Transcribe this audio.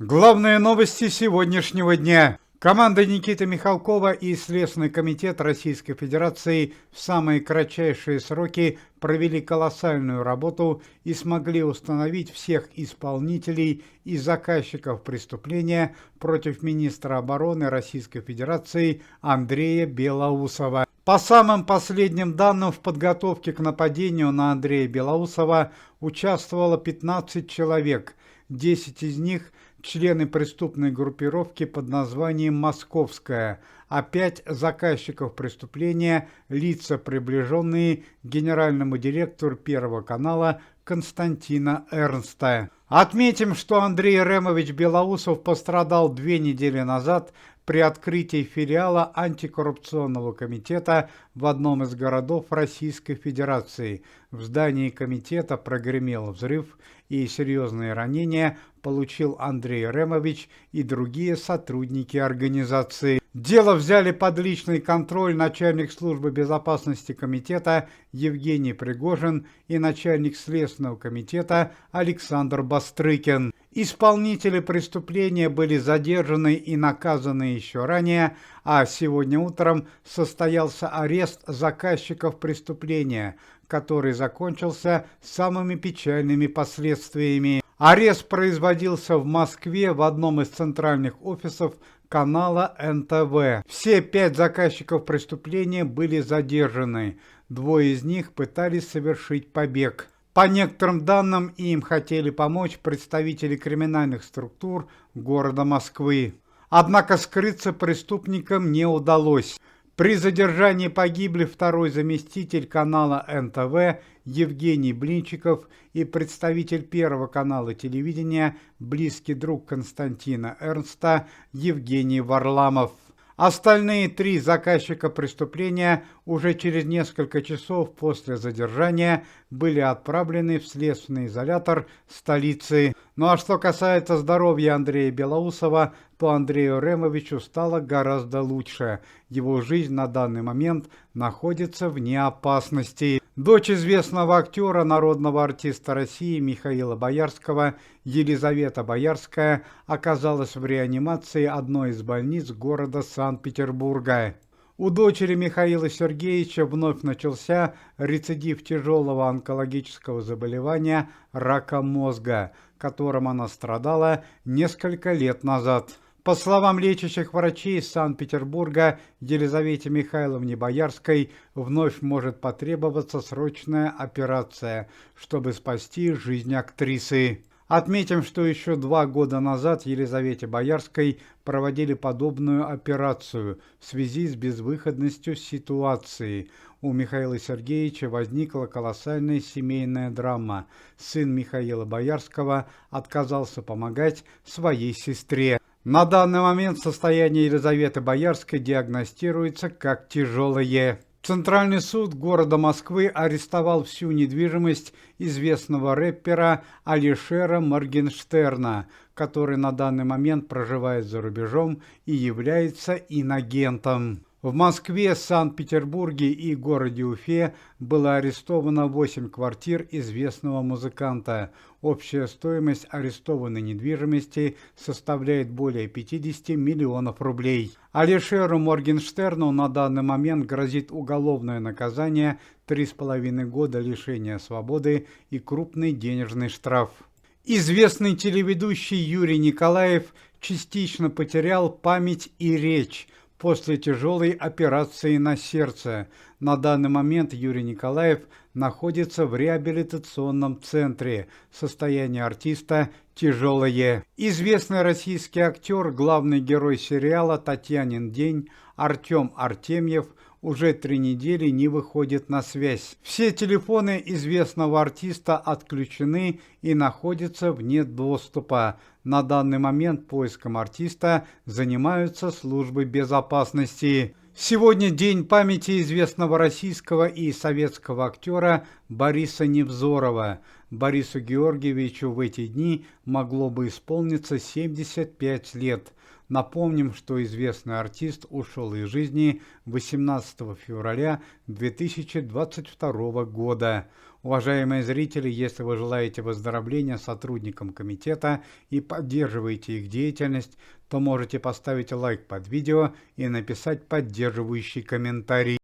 Главные новости сегодняшнего дня. Команда Никиты Михалкова и Следственный комитет Российской Федерации в самые кратчайшие сроки провели колоссальную работу и смогли установить всех исполнителей и заказчиков преступления против министра обороны Российской Федерации Андрея Белоусова. По самым последним данным, в подготовке к нападению на Андрея Белоусова участвовало 15 человек, 10 из них – члены преступной группировки под названием «Московская», а 5 заказчиков преступления – лица, приближенные к генеральному директору Первого канала Константина Эрнста. Отметим, что Андрей Ремович Белоусов пострадал 2 недели назад при открытии филиала антикоррупционного комитета в одном из городов Российской Федерации. В здании комитета прогремел взрыв, и серьезные ранения получил Андрей Ремович и другие сотрудники организации. Дело взяли под личный контроль начальник службы безопасности комитета Евгений Пригожин и начальник Следственного комитета Александр Бастрыкин. Исполнители преступления были задержаны и наказаны еще ранее, а сегодня утром состоялся арест заказчиков преступления, который закончился самыми печальными последствиями. Арест производился в Москве в одном из центральных офисов канала НТВ. Все 5 заказчиков преступления были задержаны. 2 из них пытались совершить побег. По некоторым данным, им хотели помочь представители криминальных структур города Москвы. Однако скрыться преступникам не удалось. При задержании погибли второй заместитель канала НТВ Евгений Блинчиков и представитель Первого канала телевидения, близкий друг Константина Эрнста Евгений Варламов. Остальные 3 заказчика преступления уже через несколько часов после задержания были отправлены в следственный изолятор столицы. Ну а что касается здоровья Андрея Белоусова, то Андрею Ремовичу стало гораздо лучше. Его жизнь на данный момент находится вне опасности. Дочь известного актера, народного артиста России Михаила Боярского, Елизавета Боярская, оказалась в реанимации одной из больниц города Санкт-Петербурга. У дочери Михаила Сергеевича вновь начался рецидив тяжелого онкологического заболевания рака мозга, которым она страдала несколько лет назад. По словам лечащих врачей из Санкт-Петербурга, Елизавете Михайловне Боярской вновь может потребоваться срочная операция, чтобы спасти жизнь актрисы. Отметим, что еще 2 года назад Елизавете Боярской проводили подобную операцию в связи с безвыходностью ситуации. У Михаила Сергеевича возникла колоссальная семейная драма. Сын Михаила Боярского отказался помогать своей сестре. На данный момент состояние Елизаветы Боярской диагностируется как тяжелое. Центральный суд города Москвы арестовал всю недвижимость известного рэпера Алишера Моргенштерна, который на данный момент проживает за рубежом и является инагентом. В Москве, Санкт-Петербурге и городе Уфе было арестовано 8 квартир известного музыканта. Общая стоимость арестованной недвижимости составляет более 50 миллионов рублей. Алишеру Моргенштерну на данный момент грозит уголовное наказание 3,5 года лишения свободы и крупный денежный штраф. Известный телеведущий Юрий Николаев частично потерял память и речь после тяжелой операции на сердце. На данный момент Юрий Николаев находится в реабилитационном центре. Состояние артиста тяжелое. Известный российский актер, главный герой сериала «Татьянин день» Артем Артемьев уже 3 недели не выходит на связь. Все телефоны известного артиста отключены и находятся вне доступа. На данный момент поиском артиста занимаются службы безопасности. Сегодня день памяти известного российского и советского актера Бориса Невзорова. Борису Георгиевичу в эти дни могло бы исполниться 75 лет. Напомним, что известный артист ушел из жизни 18 февраля 2022 года. Уважаемые зрители, если вы желаете выздоровления сотрудникам комитета и поддерживаете их деятельность, то можете поставить лайк под видео и написать поддерживающий комментарий.